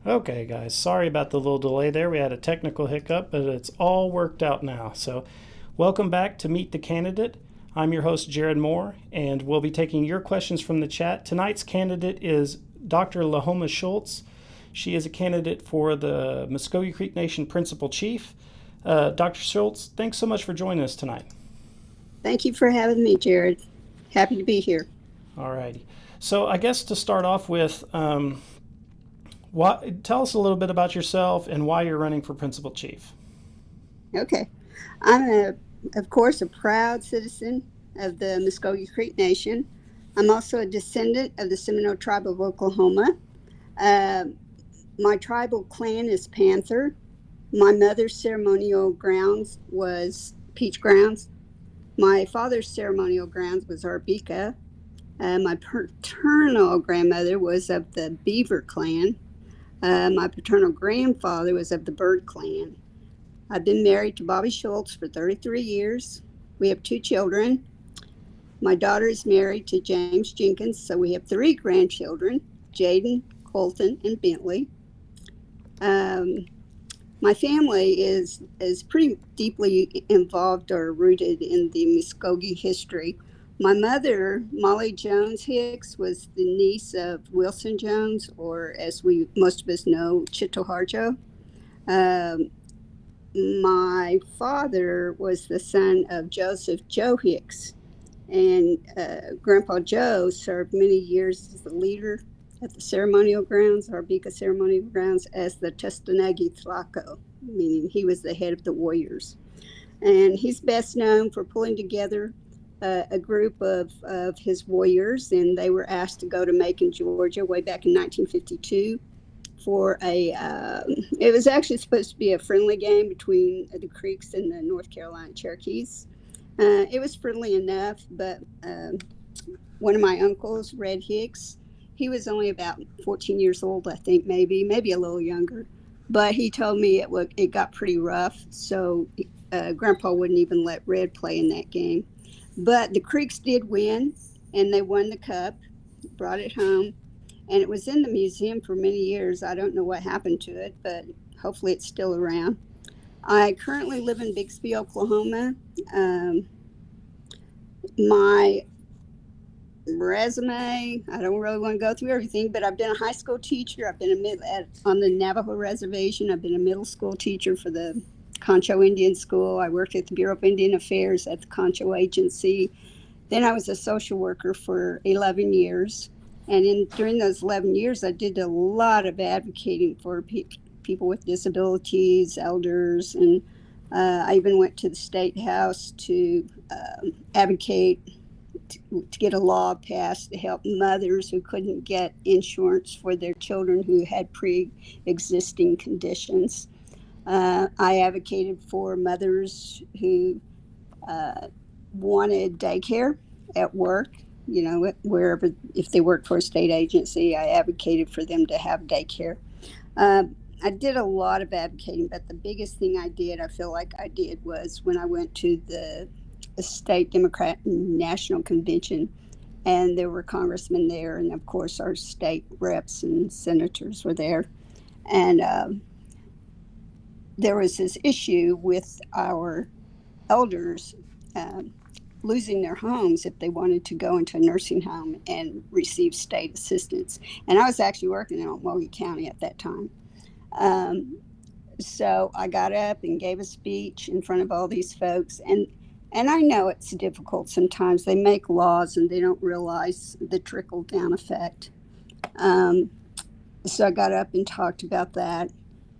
Okay, guys, sorry about the little delay there. We had a technical hiccup, but it's all worked out now. So, welcome back to Meet the Candidate. I'm your host, Jared Moore, and we'll be taking your questions from the chat. Tonight's candidate is Dr. Lahoma Schultz. She is a candidate for the Mvskoke Creek Nation Principal Chief. Dr. Schultz, thanks so much for joining us tonight. Thank you for having me, Jared. Happy to be here. All righty. So, I guess to start off with, tell us a little bit about yourself and why you're running for Principal Chief. Okay. I'm, of course, a proud citizen of the Mvskoke Creek Nation. I'm also a descendant of the Seminole Tribe of Oklahoma. My tribal clan is Panther. My mother's ceremonial grounds was Peach Grounds. My father's ceremonial grounds was Arbica. My paternal grandmother was of the Beaver clan. My paternal grandfather was of the Bird clan. I've been married to Bobby Schultz for 33 years. We have 2 children. My daughter is married to James Jenkins, so we have 3 grandchildren, Jaden, Colton, and Bentley. My family is pretty deeply involved or rooted in the Mvskoke history. My mother, Molly Jones Hicks, was the niece of Wilson Jones, or as most of us know, Chitoharjo. My father was the son of Joseph Joe Hicks, and Grandpa Joe served many years as the leader at the ceremonial grounds, Arbica ceremonial grounds, as the Testanagi Tlaco, meaning he was the head of the warriors. And he's best known for pulling together a group of his warriors, and they were asked to go to Macon, Georgia, way back in 1952 for it was actually supposed to be a friendly game between the Creeks and the North Carolina Cherokees. It was friendly enough, but one of my uncles, Red Hicks, he was only about 14 years old, I think, maybe a little younger. But he told me it got pretty rough, so Grandpa wouldn't even let Red play in that game. But the Creeks did win, and they won the cup, brought it home, and it was in the museum for many years. I don't know what happened to it, but hopefully it's still around. I currently live in Bixby, Oklahoma. My resume, I don't really want to go through everything, but I've been a high school teacher. I've been on the Navajo Reservation. I've been a middle school teacher for the Concho Indian School. I worked at the Bureau of Indian Affairs at the Concho Agency. Then I was a social worker for 11 years. And during those 11 years, I did a lot of advocating for people with disabilities, elders, and I even went to the State House to advocate to get a law passed to help mothers who couldn't get insurance for their children who had pre-existing conditions. I advocated for mothers who wanted daycare at work, wherever, if they worked for a state agency, I advocated for them to have daycare. I did a lot of advocating, but the biggest thing I feel like I did, was when I went to the state Democrat National Convention, and there were congressmen there, and of course our state reps and senators were there. And there was this issue with our elders losing their homes if they wanted to go into a nursing home and receive state assistance. And I was actually working in Okmulgee County at that time. So I got up and gave a speech in front of all these folks. And I know it's difficult sometimes. They make laws and they don't realize the trickle-down effect. So I got up and talked about that.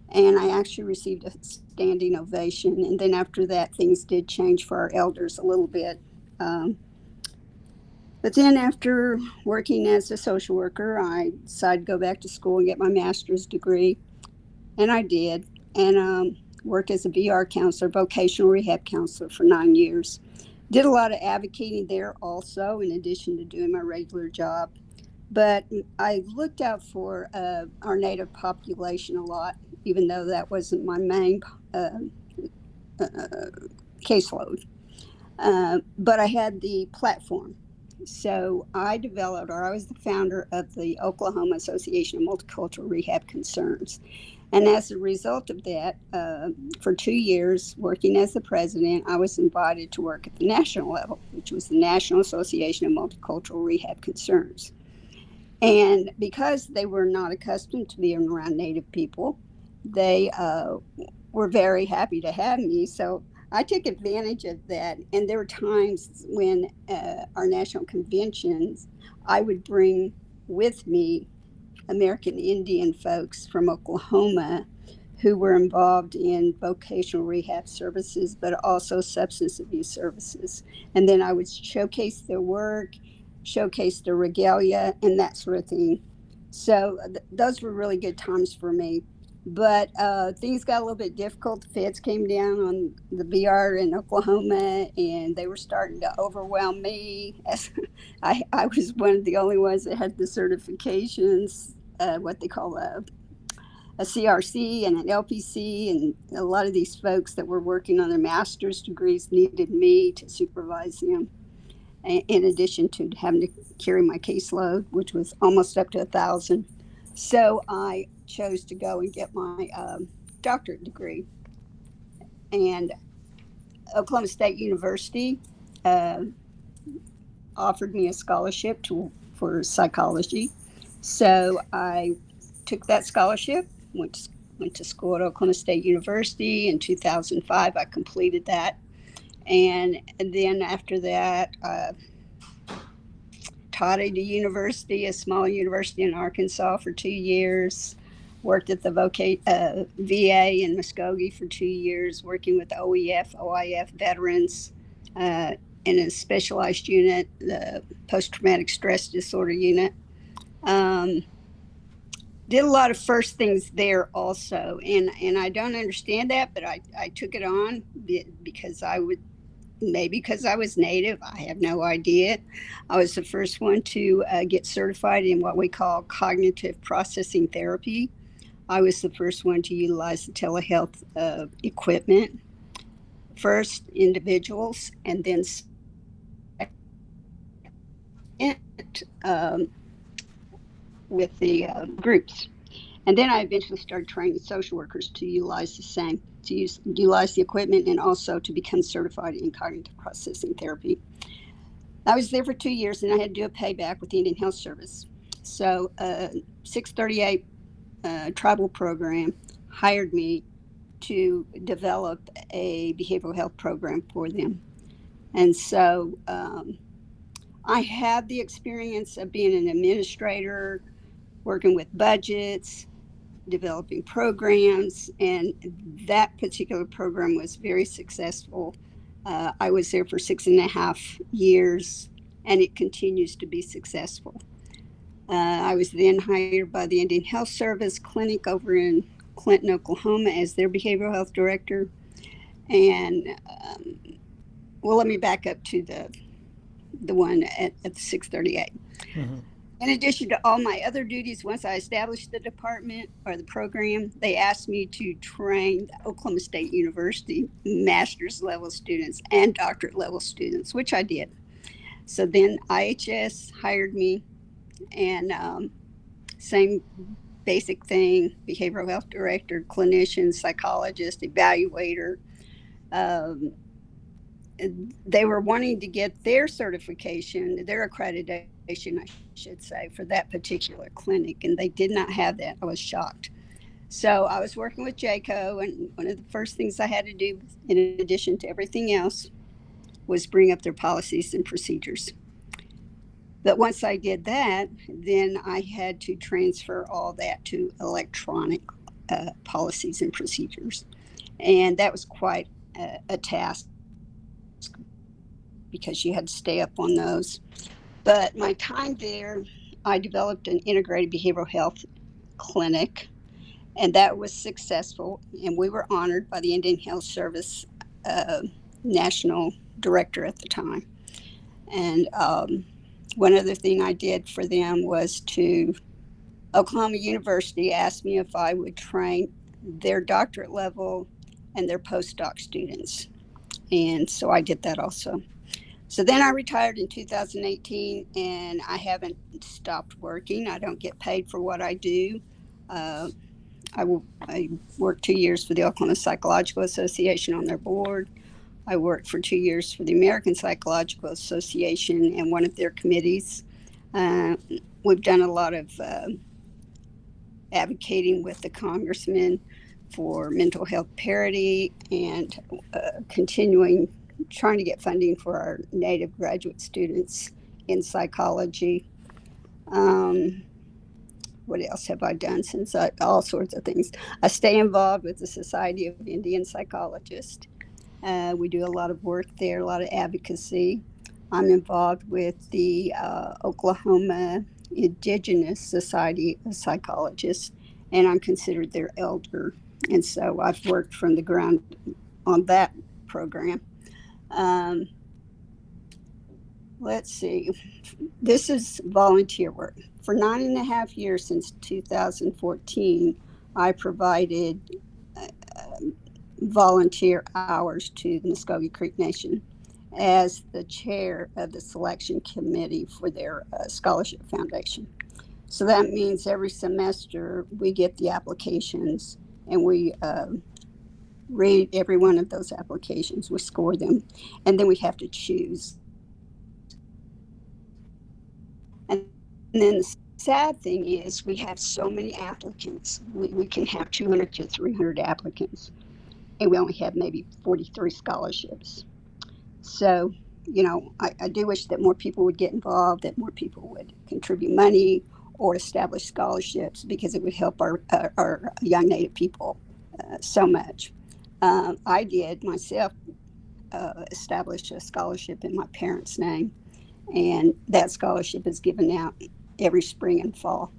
And I actually received a standing ovation. And then after that, things did change for our elders a little bit. But then after working as a social worker, I decided to go back to school and get my master's degree. And I did. And worked as a VR counselor, vocational rehab counselor, for 9 years. Did a lot of advocating there also, in addition to doing my regular job. But I looked out for our Native population a lot, even though that wasn't my main caseload. But I had the platform. So I developed, or I was the founder of the Oklahoma Association of Multicultural Rehab Concerns. And as a result of that, for 2 years working as the president, I was invited to work at the national level, which was the National Association of Multicultural Rehab Concerns. And because they were not accustomed to being around Native people, they were very happy to have me. So I took advantage of that. And there were times when our national conventions, I would bring with me American Indian folks from Oklahoma who were involved in vocational rehab services, but also substance abuse services. And then I would showcase their work, showcase their regalia, and that sort of thing. So those were really good times for me. But things got a little bit difficult. The feds came down on the VR in Oklahoma, and they were starting to overwhelm me. As I was one of the only ones that had the certifications, what they call a CRC and an LPC, and a lot of these folks that were working on their master's degrees needed me to supervise them, in addition to having to carry my caseload, which was almost up to 1,000. So I chose to go and get my doctorate degree. And Oklahoma State University uh, offered me a scholarship for psychology. So I took that scholarship, went to school at Oklahoma State University. In 2005, I completed that. And then after that, taught at a university, a small university in Arkansas for 2 years. Worked at the VA in Mvskoke for 2 years, working with OEF, OIF veterans in a specialized unit, the post-traumatic stress disorder unit. Did a lot of first things there also, and I don't understand that, but I took it on because I would, maybe because I was Native, I have no idea. I was the first one to get certified in what we call cognitive processing therapy. I was the first one to utilize the telehealth equipment, first individuals, and then um, with the groups. And then I eventually started training social workers to utilize the same, utilize the equipment, and also to become certified in cognitive processing therapy. I was there for 2 years, and I had to do a payback with the Indian Health Service. So 638 tribal program hired me to develop a behavioral health program for them. And so I had the experience of being an administrator, working with budgets, developing programs, and that particular program was very successful. I was there for 6.5 years, and it continues to be successful. I was then hired by the Indian Health Service clinic over in Clinton, Oklahoma, as their behavioral health director. And well, let me back up to the one at the 638. Mm-hmm. In addition to all my other duties, once I established the department or the program, they asked me to train the Oklahoma State University master's level students and doctorate level students, which I did. So then IHS hired me, and same basic thing: behavioral health director, clinician, psychologist, evaluator. They were wanting to get their certification, their accreditation, I should say, for that particular clinic, and they did not have that. I was shocked. So I was working with JACO, and one of the first things I had to do, in addition to everything else, was bring up their policies and procedures. But once I did that, then I had to transfer all that to electronic policies and procedures. And that was quite a task, because you had to stay up on those. But my time there, I developed an integrated behavioral health clinic, and that was successful. And we were honored by the Indian Health Service national director at the time. And one other thing I did for them was Oklahoma University asked me if I would train their doctorate level and their postdoc students. And so I did that also. So then I retired in 2018, and I haven't stopped working. I don't get paid for what I do. Uh, I worked 2 years for the Oklahoma Psychological Association on their board. I worked for 2 years for the American Psychological Association and one of their committees. Uh, we've done a lot of advocating with the congressman for mental health parity and continuing trying to get funding for our Native graduate students in psychology. Um, what else have I done since all sorts of things? I stay involved with the Society of Indian Psychologists. We do a lot of work there, a lot of advocacy. I'm involved with the Oklahoma Indigenous Society of Psychologists, and I'm considered their elder. And so I've worked from the ground on that program. Um, let's see. This is volunteer work. For 9.5 years since 2014, I provided volunteer hours to the Mvskoke Creek Nation as the chair of the selection committee for their scholarship foundation. So that means every semester we get the applications and we read every one of those applications, we score them, and then we have to choose. And then the sad thing is we have so many applicants. We can have 200 to 300 applicants, and we only have maybe 43 scholarships. So, I do wish that more people would get involved, that more people would contribute money or establish scholarships, because it would help our young Native people so much. I did myself establish a scholarship in my parents' name, and that scholarship is given out every spring and fall.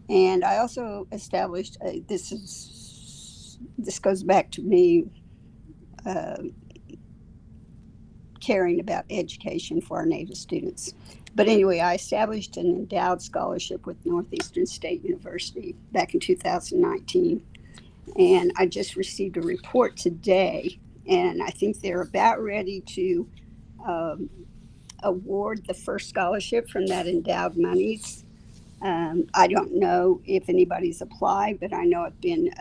And I also established this goes back to me caring about education for our Native students. But anyway, I established an endowed scholarship with Northeastern State University back in 2019. And I just received a report today, and I think they're about ready to award the first scholarship from that endowed monies. I don't know if anybody's applied, but I know I've been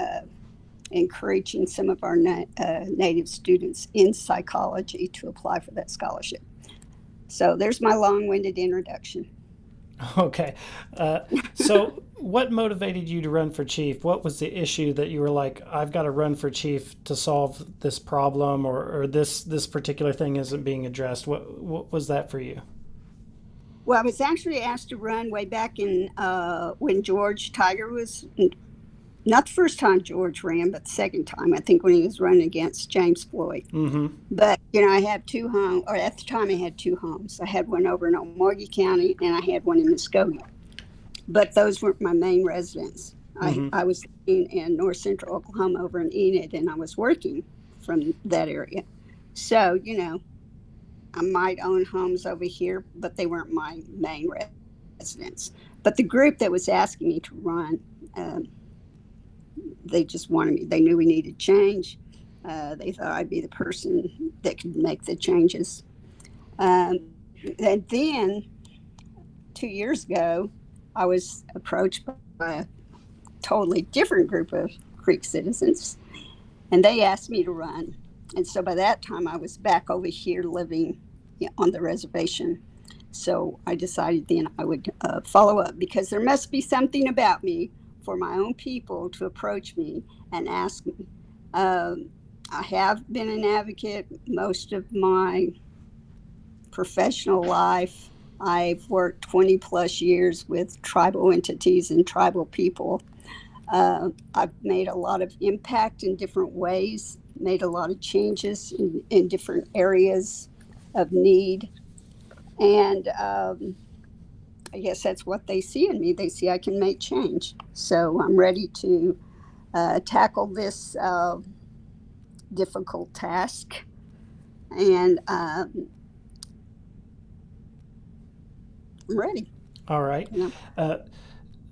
encouraging some of our Native students in psychology to apply for that scholarship. So there's my long-winded introduction. Okay. So what motivated you to run for chief? What was the issue that you were like, I've got to run for chief to solve this problem, or this particular thing isn't being addressed? What was that for you? Well, I was actually asked to run way back in when George Tiger was, not the first time George ran, but the second time, I think, when he was running against James Floyd. Mm-hmm. But, I had two homes, or at the time I had two homes. I had one over in Omogi County, and I had one in Mvskoke. But those weren't my main residence. Mm-hmm. I was in north central Oklahoma over in Enid, and I was working from that area. So, I might own homes over here, but they weren't my main residence. But the group that was asking me to run, they just wanted me. They knew we needed change. They thought I'd be the person that could make the changes. And then 2 years ago, I was approached by a totally different group of Creek citizens, and they asked me to run. And so by that time, I was back over here living on the reservation. So I decided then I would follow up, because there must be something about me for my own people to approach me and ask me. I have been an advocate most of my professional life. I've worked 20 plus years with tribal entities and tribal people. I've made a lot of impact in different ways, made a lot of changes in different areas of need. And I guess that's what they see in me. They see I can make change. So I'm ready to tackle this difficult task. And I'm ready. All right.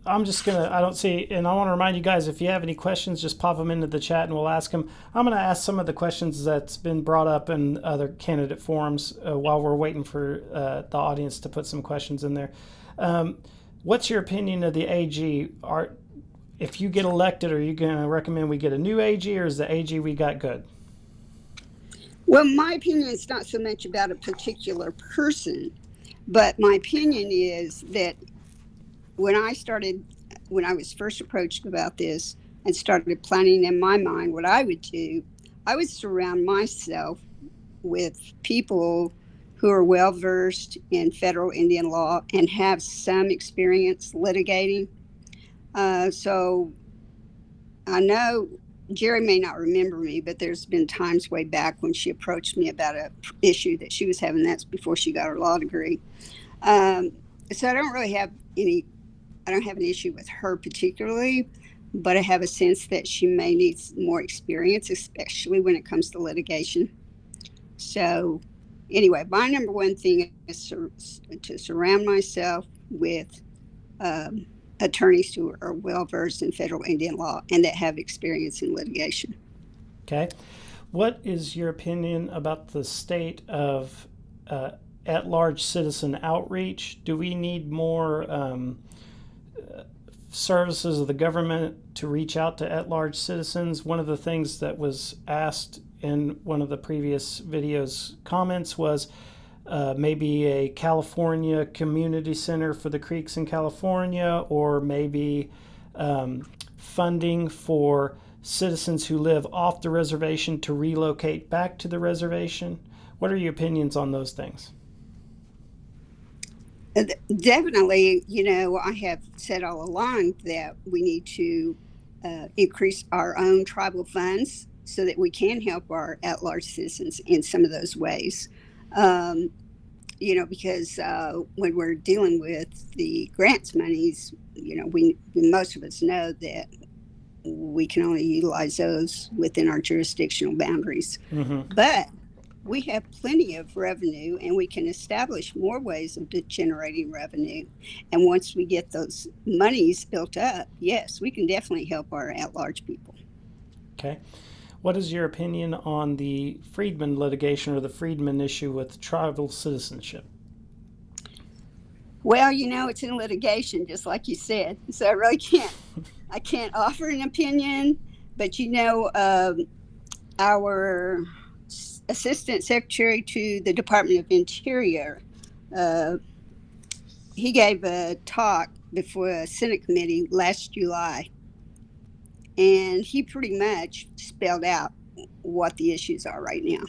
I'm just going to, I don't see, and I want to remind you guys, if you have any questions, just pop them into the chat and we'll ask them. I'm going to ask some of the questions that's been brought up in other candidate forums while we're waiting for the audience to put some questions in there. What's your opinion of the AG? If you get elected, are you going to recommend we get a new AG, or is the AG we got good? Well, my opinion is not so much about a particular person, but my opinion is that when I was first approached about this and started planning in my mind what I would do, I would surround myself with people who are well versed in federal Indian law and have some experience litigating. So I know Jerry may not remember me, but there's been times way back when she approached me about a issue that she was having. That's before she got her law degree. So I don't really have I don't have an issue with her particularly, but I have a sense that she may need more experience, especially when it comes to litigation. So anyway, my number one thing is to surround myself with attorneys who are well versed in federal Indian law and that have experience in litigation. Okay. What is your opinion about the state of at-large citizen outreach? Do we need more services of the government to reach out to at-large citizens? One of the things that was asked in one of the previous videos comments was maybe a California community center for the creeks in California, or maybe funding for citizens who live off the reservation to relocate back to the reservation. What are your opinions on those things? Definitely, I have said all along that we need to increase our own tribal funds so that we can help our at-large citizens in some of those ways. Because when we're dealing with the grants monies, we most of us know that we can only utilize those within our jurisdictional boundaries. Mm-hmm. But we have plenty of revenue, and we can establish more ways of generating revenue. And once we get those monies built up, yes, we can definitely help our at-large people. Okay. What is your opinion on the Freedmen litigation, or the Freedmen issue with tribal citizenship? Well, it's in litigation, just like you said. So I really can't offer an opinion. But our Assistant Secretary to the Department of Interior, he gave a talk before a Senate committee last July, and he pretty much spelled out what the issues are right now.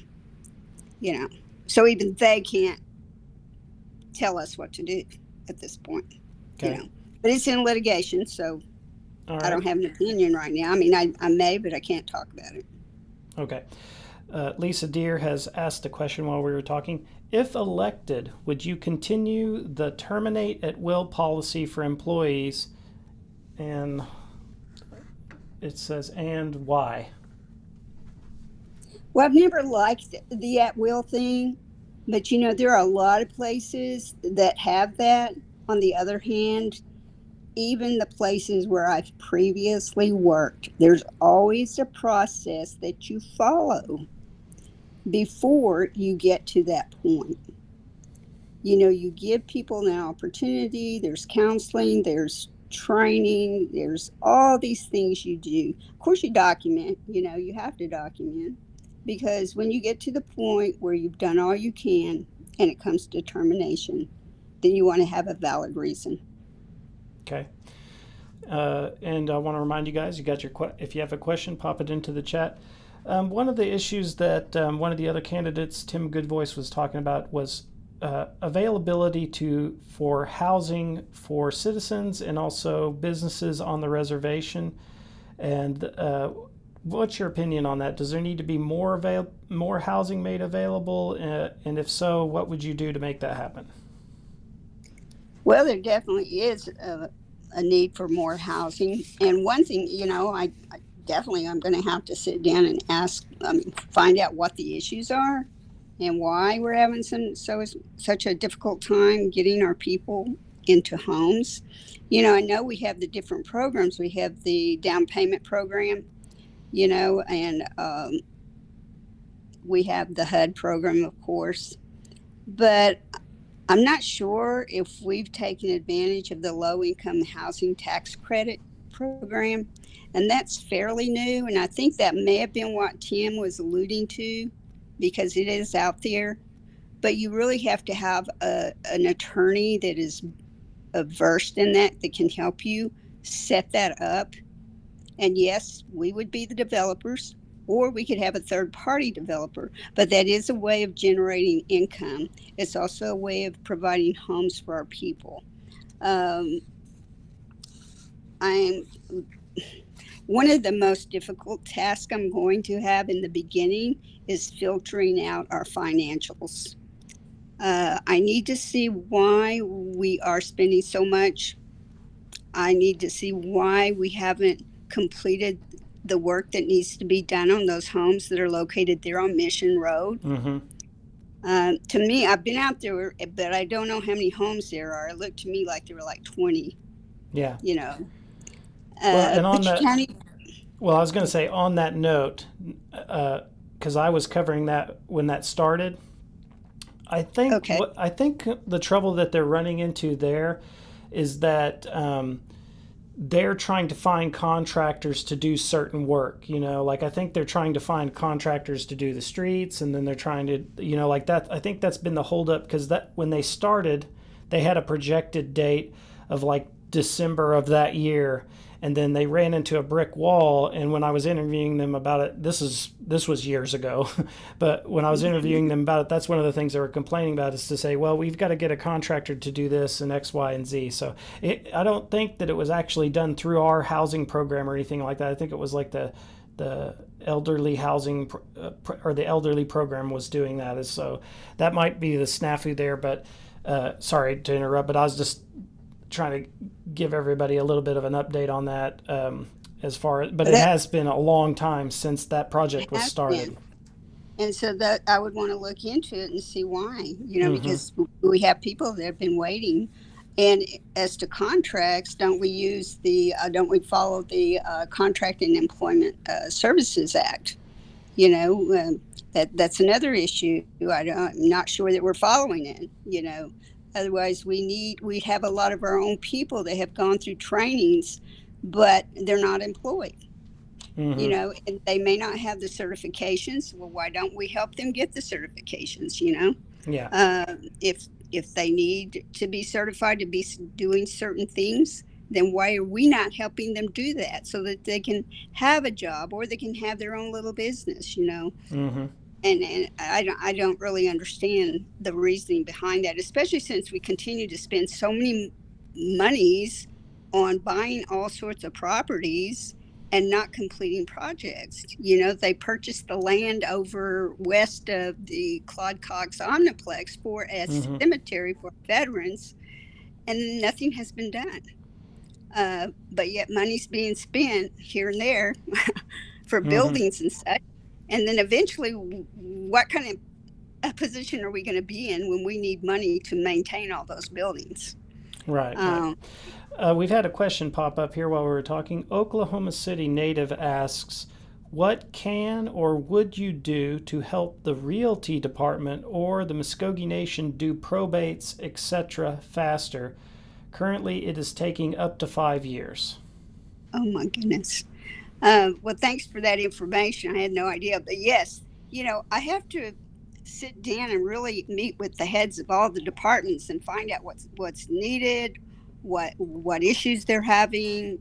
So even they can't tell us what to do at this point. Okay. But it's in litigation, so right. I don't have an opinion right now. I mean, I may, but I can't talk about it. Okay. Lisa Deer has asked a question while we were talking. If elected, would you continue the terminate at will policy for employees? And it says, and why? Well, I've never liked the at will thing, but there are a lot of places that have that. On the other hand, even the places where I've previously worked, there's always a process that you follow before you get to that point. You give people an opportunity, there's counseling, there's training, there's all these things you do. Of course, you document, you have to document, because when you get to the point where you've done all you can and it comes to termination, then you want to have a valid reason. Okay. And I want to remind you guys, if you have a question, pop it into the chat. One of the issues that one of the other candidates, Tim Goodvoice, was talking about was availability for housing for citizens and also businesses on the reservation. And what's your opinion on that? Does there need to be more housing made available? And if so, what would you do to make that happen? Well, there definitely is a need for more housing. And one thing, I'm going to have to sit down and find out what the issues are and why we're having such a difficult time getting our people into homes. I know we have the different programs. We have the down payment program, and we have the HUD program, of course. But I'm not sure if we've taken advantage of the low income housing tax credit program. And that's fairly new. And I think that may have been what Tim was alluding to, because it is out there. But you really have to have an attorney that is versed in that can help you set that up. And yes, we would be the developers, or we could have a third party developer, but that is a way of generating income. It's also a way of providing homes for our people. I'm One of the most difficult tasks I'm going to have in the beginning is filtering out our financials. I need to see why we are spending so much. I need to see why we haven't completed the work that needs to be done on those homes that are located there on Mission Road. To me, I've been out there, but I don't know how many homes there are. It looked to me like there were like 20. Yeah. Well, and on that, I was going to say, on that note, because I was covering that when that started, I think I think the trouble that they're running into there is that they're trying to find contractors to do certain work. I think they're trying to find contractors to do the streets, and then they're trying to, like that. I think that's been the holdup, because that when they started, they had a projected date of like December of that year, and then they ran into a brick wall. And when I was interviewing them about it, this was years ago, but when I was interviewing them about it, that's one of the things they were complaining about, is to say, well, we've got to get a contractor to do this and X, Y, and Z. So I don't think that it was actually done through our housing program or anything like that. I think it was like the elderly housing or the elderly program was doing that. So that might be the snafu there. But sorry to interrupt, but I was just trying to give everybody a little bit of an update on that, but it has been a long time since that project was started. And so that I would want to look into it and see why, because we have people that have been waiting. And as to contracts, don't we follow the Contract and Employment Services Act? That's another issue. I'm not sure that we're following it, Otherwise, we have a lot of our own people that have gone through trainings, but they're not employed. And they may not have the certifications. Well, why don't we help them get the certifications? Yeah. If they need to be certified to be doing certain things, then why are we not helping them do that, so that they can have a job or they can have their own little business? And I don't really understand the reasoning behind that, especially since we continue to spend so many monies on buying all sorts of properties and not completing projects. They purchased the land over west of the Claude Cox Omniplex for a cemetery for veterans, and nothing has been done. But yet money's being spent here and there for buildings and such. And then eventually, what kind of a position are we going to be in when we need money to maintain all those buildings? Right. We've had a question pop up here while we were talking. Oklahoma City native asks, what can or would you do to help the realty department or the Mvskoke Nation do probates, etc. faster? Currently, it is taking up to 5 years. Oh, my goodness. Well, thanks for that information. I had no idea. But yes, I have to sit down and really meet with the heads of all the departments and find out what's needed, what issues they're having,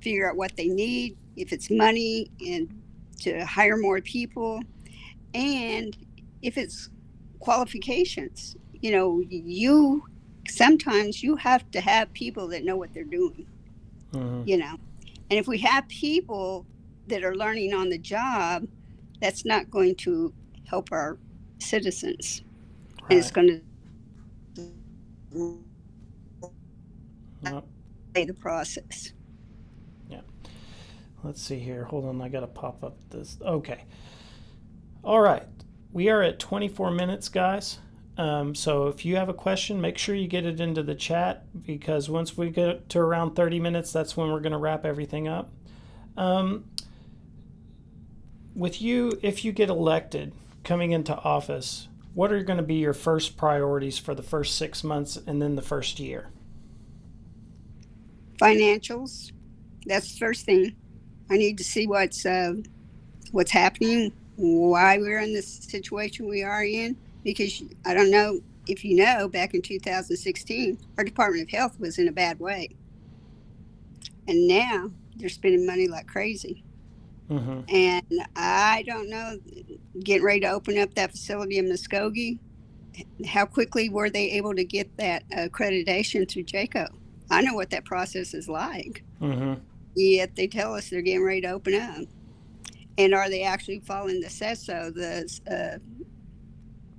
figure out what they need, if it's money and to hire more people, and if it's qualifications. Sometimes you have to have people that know what they're doing, And if we have people that are learning on the job, that's not going to help our citizens. Right. And it's going to delay the process. Yeah. Let's see here. Hold on. I got to pop up this. Okay. All right. We are at 24 minutes, guys. So if you have a question, make sure you get it into the chat, because once we get to around 30 minutes, that's when we're going to wrap everything up. With you, if you get elected coming into office, what are going to be your first priorities for the first 6 months and then the first year? Financials. That's the first thing. I need to see what's happening, why we're in this situation we are in, because I don't know if you know, back in 2016, our Department of Health was in a bad way. And now they're spending money like crazy. Mm-hmm. And I don't know, getting ready to open up that facility in Mvskoke, how quickly were they able to get that accreditation through JACO? I know what that process is like. Mm-hmm. Yet they tell us they're getting ready to open up. And are they actually following the CESO,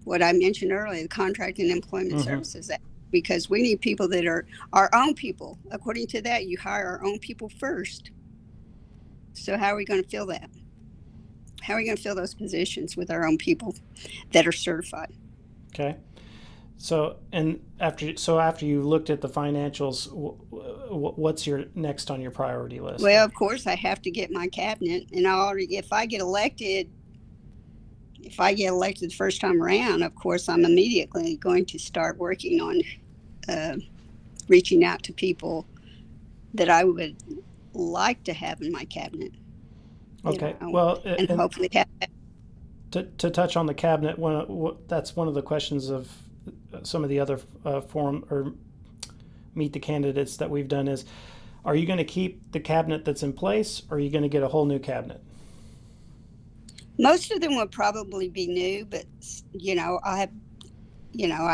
what I mentioned earlier, the Contract and Employment Services Act? Because we need people that are our own people. According to that, you hire our own people first. So how are we going to fill that? How are we going to fill those positions with our own people that are certified? Okay. So after you looked at the financials, what's your next on your priority list? Well, of course, I have to get my cabinet, and if I get elected the first time around, of course, I'm immediately going to start working on reaching out to people that I would like to have in my cabinet. Okay. Well, and hopefully have that. To touch on the cabinet, that's one of the questions of some of the other forum or meet the candidates that we've done is, are you going to keep the cabinet that's in place, or are you going to get a whole new cabinet? Most of them will probably be new, but I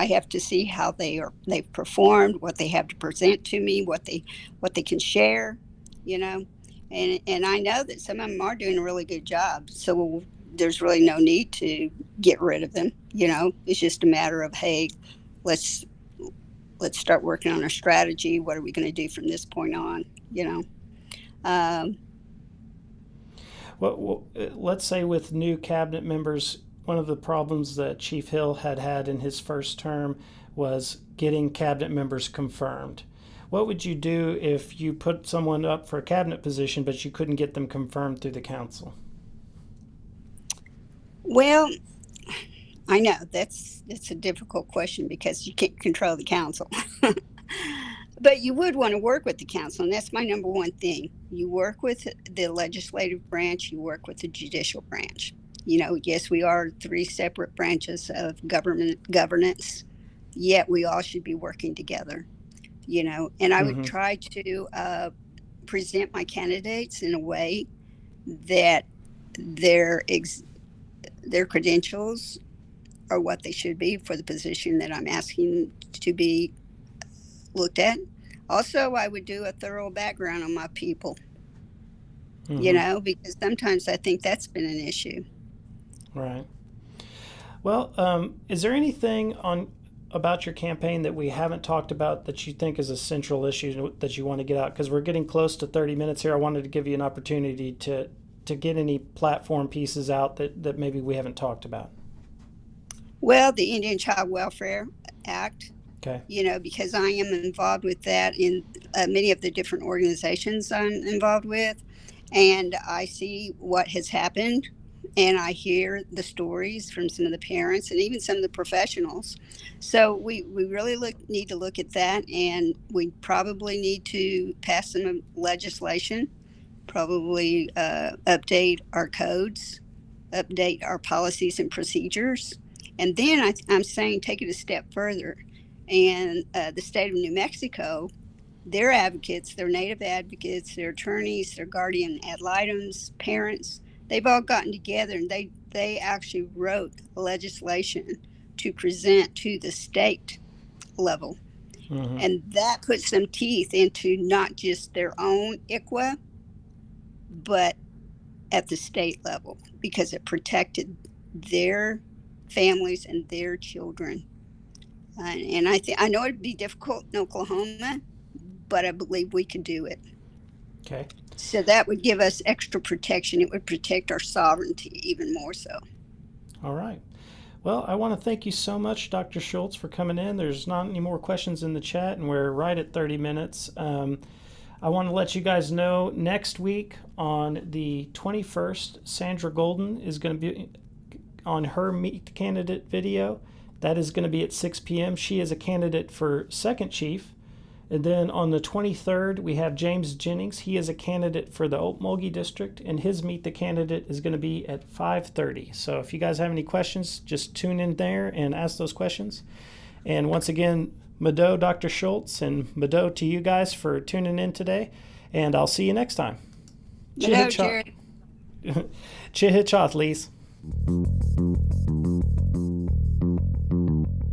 have to see how they've performed, what they have to present to me, what they can share, and I know that some of them are doing a really good job. So there's really no need to get rid of them. It's just a matter of, hey, let's start working on our strategy. What are we going to do from this point on? Well, let's say with new cabinet members, one of the problems that Chief Hill had in his first term was getting cabinet members confirmed. What would you do if you put someone up for a cabinet position, but you couldn't get them confirmed through the council? Well, I know that's a difficult question because you can't control the council. But you would want to work with the council, and that's my number one thing. You work with the legislative branch, you work with the judicial branch. Yes, we are 3 separate branches of governance, yet we all should be working together. And I would try to present my candidates in a way that their credentials are what they should be for the position that I'm asking to be looked at. Also, I would do a thorough background on my people, because sometimes I think that's been an issue. Right. Well, is there anything about your campaign that we haven't talked about that you think is a central issue that you want to get out? Because we're getting close to 30 minutes here. I wanted to give you an opportunity to get any platform pieces out that maybe we haven't talked about. Well, the Indian Child Welfare Act. Okay. Because I am involved with that in many of the different organizations I'm involved with, and I see what has happened, and I hear the stories from some of the parents and even some of the professionals. So we really need to look at that, and we probably need to pass some legislation, probably update our codes, update our policies and procedures, and then I'm saying take it a step further. And the state of New Mexico, their advocates, their native advocates, their attorneys, their guardian ad litems, parents, they've all gotten together and they actually wrote legislation to present to the state level. And that puts some teeth into not just their own ICWA, but at the state level, because it protected their families and their children. And I know it'd be difficult in Oklahoma, but I believe we can do it. Okay. So that would give us extra protection. It would protect our sovereignty even more so. All right. Well, I want to thank you so much, Dr. Schultz, for coming in. There's not any more questions in the chat, and we're right at 30 minutes. I want to let you guys know next week on the 21st, Sandra Golden is going to be on her Meet the Candidate video. That is going to be at 6 p.m. She is a candidate for second chief. And then on the 23rd, we have James Jennings. He is a candidate for the Okmulgee District, and his Meet the Candidate is going to be at 5:30. So if you guys have any questions, just tune in there and ask those questions. And once again, Mado, Dr. Schultz, and Mado to you guys for tuning in today. And I'll see you next time. Mado, Jared. Chihichot, Lise.